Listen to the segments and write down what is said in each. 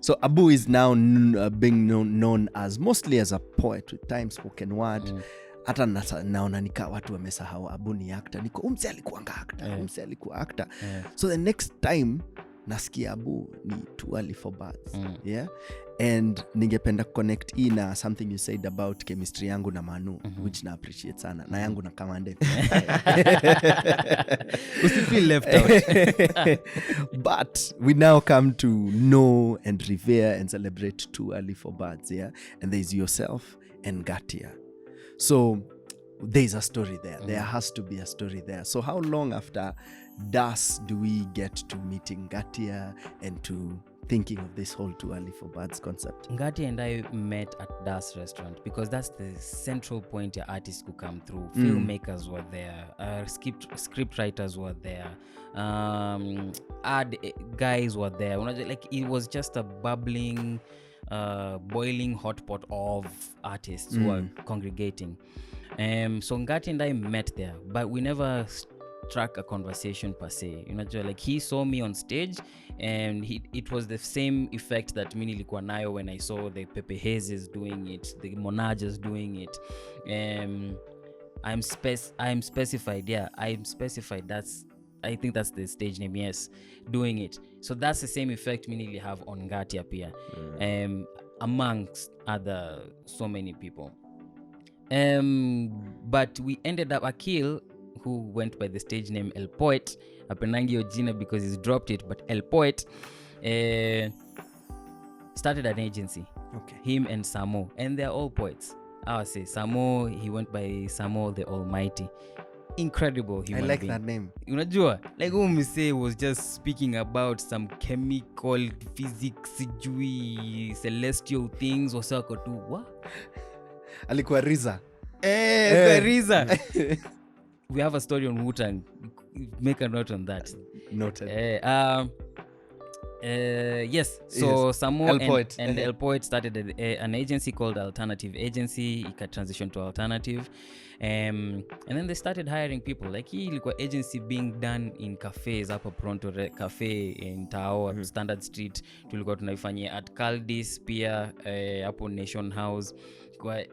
So Abu is now being known as mostly as a poet with time spoken word. Hata naona nika watu wamesahau Abu ni actor. Niko umse alikuwa actor. So the next time nasikia Abu ni too early for birds. Yeah. And ningependa connect na something you said about chemistry yangu na Manu, which na appreciate sana. Na yangu na Kamande. Feel left out. But we now come to know and revere and celebrate too early for birds. Yeah. And there's yourself and Ngartia. So there's a story there. There has to be a story there. So how long after DAS do we get to meeting Ngartia and to thinking of this whole too early for birds concept? Ngartia and I met at Das restaurant because that's the central point where artists could come through. Filmmakers were there, script writers were there, ad guys were there. Like it was just a bubbling, boiling hot pot of artists who are congregating. So Ngartia and I met there, but we never struck a conversation per se. Like he saw me on stage, and it was the same effect that mimi nilikuwa nayo when I saw the Pepe Hazes doing it, the Monajas doing it. I'm specified. I think that's the stage name, yes, doing it. So that's the same effect mimi have on Ngartia pia, amongst other so many people. But we ended up Akil, who went by the stage name El Poet, apenangi Ojina because he's dropped it, but El Poet started an agency. Okay. Him and Samo, and they're all poets. I would say Samo, he went by Samo the Almighty. Incredible human I like being. that name. Unajua, like Umse was just speaking about some chemical physics, celestial things, wasako tu, what? Alikuwa Riza. Riza. We have a story on Wu-Tang. Make a note on that. Noted. Yes. So yes. Samo and El Poet started an agency called Alternative Agency. It transitioned to Alternative. And then they started hiring people. Like hii ilikuwa agency being done in cafes hapa Pronto Cafe in Tao, Standard Street. Tulikuwa tunaifanyia at Caldis pia hapo Nation House.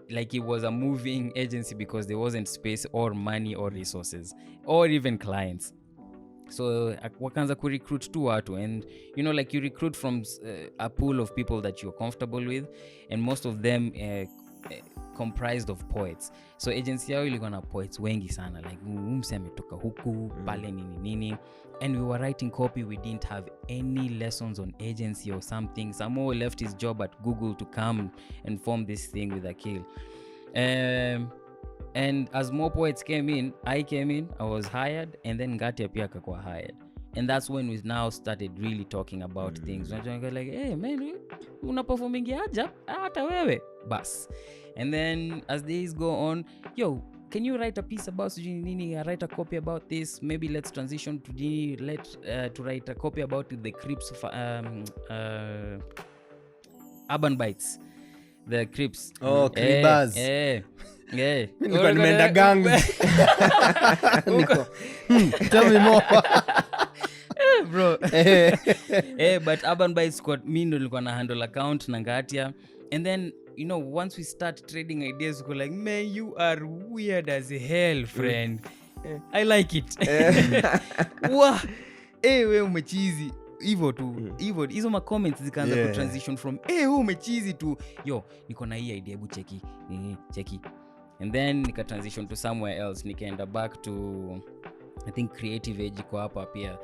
Like it was a moving agency because there wasn't space or money or resources or even clients. So wakaanza ku recruit tu watu, and like you recruit from a pool of people that you're comfortable with, and most of them comprised of poets. So agency yao ilikuwa na poets wengi sana, like umse ametoka huku pale nini, and we were writing copy. We didn't have any lessons on agency or something. Samo left his job at Google to come and form this thing with Akil. And as more poets came in, I was hired, and then Ngartia pia akakuwa hired. And that's when we now started really talking about things. Like, hey man, una performing aja hata wewe bas. And then as days go on, can you write a piece about nini? Write a copy about this. Maybe let's transition to to write a copy about the Crips of Urban Bites. The Crips. Oh, Cribas. Nilikuwa nimeenda gangs. Tell me more. Bro. But Urban Bites squad, mimi ndo nilikuwa na handle account na Ngartia. And then once we start trading ideas, we go like, man, you are weird as hell, friend. I like it. Wow. We umechizi. Hivyo tu. Hivyo hizo ma comments zikaanza ku transition from wewe umechizi tu niko na hii idea, hebu cheki. And then nika transition to somewhere else, nikaenda back to I think creative age kwa hapa pia.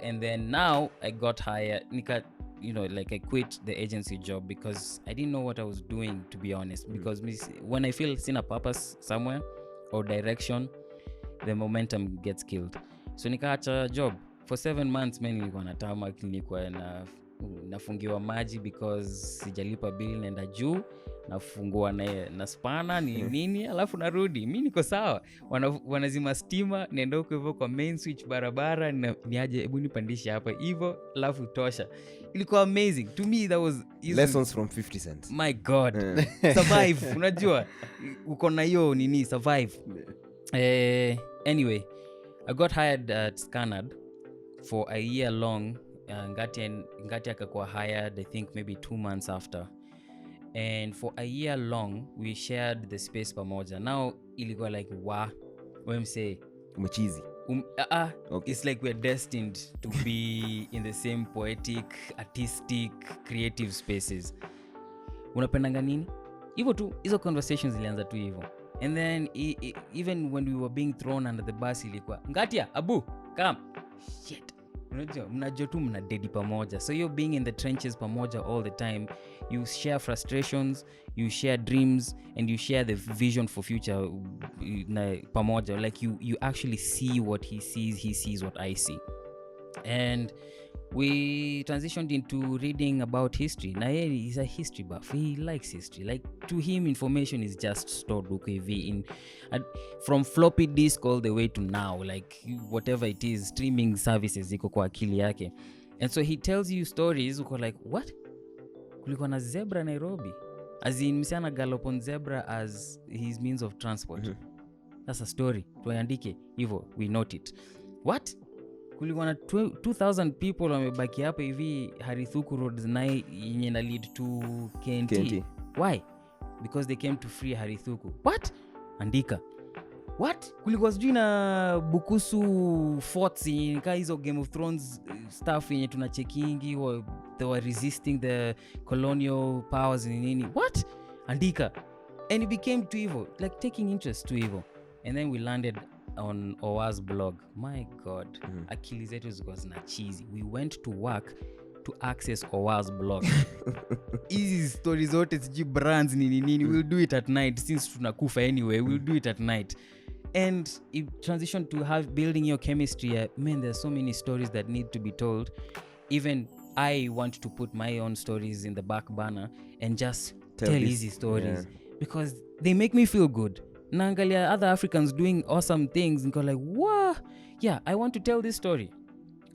And then now I got hired, I quit the agency job because I didn't know what I was doing, to be honest. Because when I feel sina purpose somewhere or direction, the momentum gets killed. So nikaacha job for 7 months. Mimi nilikuwa na tamak, nilikuwa nafungiwa maji because sijalipa bill, naenda juu nafungua na spana nini alafu narudi. Mimi niko sawa, wanazima stima, naenda huko hivyo kwa main switch barabara, niaje hebu nipandishe hapa hivyo alafu tosha. Ilikuwa amazing to me. That was lessons from 50 cents. My god. Survive. Unajua uko na hiyo nini, survive. Anyway, I got hired at Scanad for a year long Ngartia akakuwa hired, I think maybe 2 months after, and for a year long we shared the space pamoja. Now ilikuwa like wemsay umechizi. Okay. It's like we're destined to be in the same poetic, artistic, creative spaces. Unapendanga nini? Hivyo tu, hizo conversations zilianza tu hivyo. And then even when we were being thrown under the bus ilikuwa Ngartia, Abu, come. Shit. Mnajua tu mna dedi pamoja. So you're being in the trenches pamoja all the time. You share frustrations, you share dreams, and you share the vision for future pamoja. Like you actually see what he sees what I see. And we transitioned into reading about history. Na he's a history buff. He likes history. Like to him, information is just stored from floppy disk all the way to now. Like whatever it is, streaming services iko kwa akili yake. And so he tells you stories uko like, what? Kulikuwa na zebra Nairobi. As in msiana gallop on zebra as his means of transport. That's a story. Tuandike hivyo, we note it. What? Kulikuwa na 2,000 people wamebaki hapa hivi Harithuku Road na yenye na lead to KNT. Why? Because they came to free Harithuku. What? Andika. What? Kulikuwa sijui na Bukusu forts nika hizo Game of Thrones stuff yenye tunachekingi, they were resisting the colonial powers nini. What? Andika. And it became too evil, like taking interest to evil. And then we landed on Owa's blog. My God, akili zetu zilikuwa zina cheesy. We went to work to access Owa's blog. Easy stories zote siji brands nini. We'll do it at night since tunakufa anyway. We'll do it at night. And it transitioned to building your chemistry. Man, there's so many stories that need to be told. Even I want to put my own stories in the back burner and just tell easy stories because they make me feel good. Naangalia other Africans doing awesome things and go like, wow, yeah, I want to tell this story.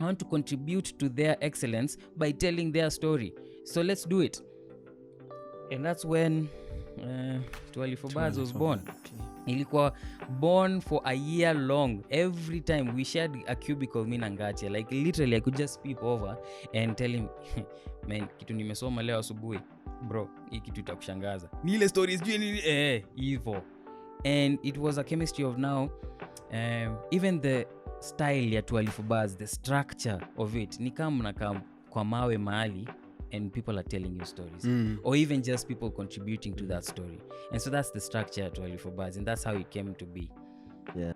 I want to contribute to their excellence by telling their story. So let's do it. And that's when Twali for Bars was born. Ilikuwa born for a year long. Every time we shared a cubicle, me na Ngartia. Like literally I could just peep over and tell him, man, kitu nimesoma leo asubuhi. Bro, hii kitu itakushangaza. Ni ile stories juu nini hivyo. And it was a chemistry of now even the style ya Twali for Bars, the structure of it ni kama kwa mawe mahali and people are telling you stories or even just people contributing to that story. And so that's the structure ya Twali for Bars and that's how it came to be. Yeah.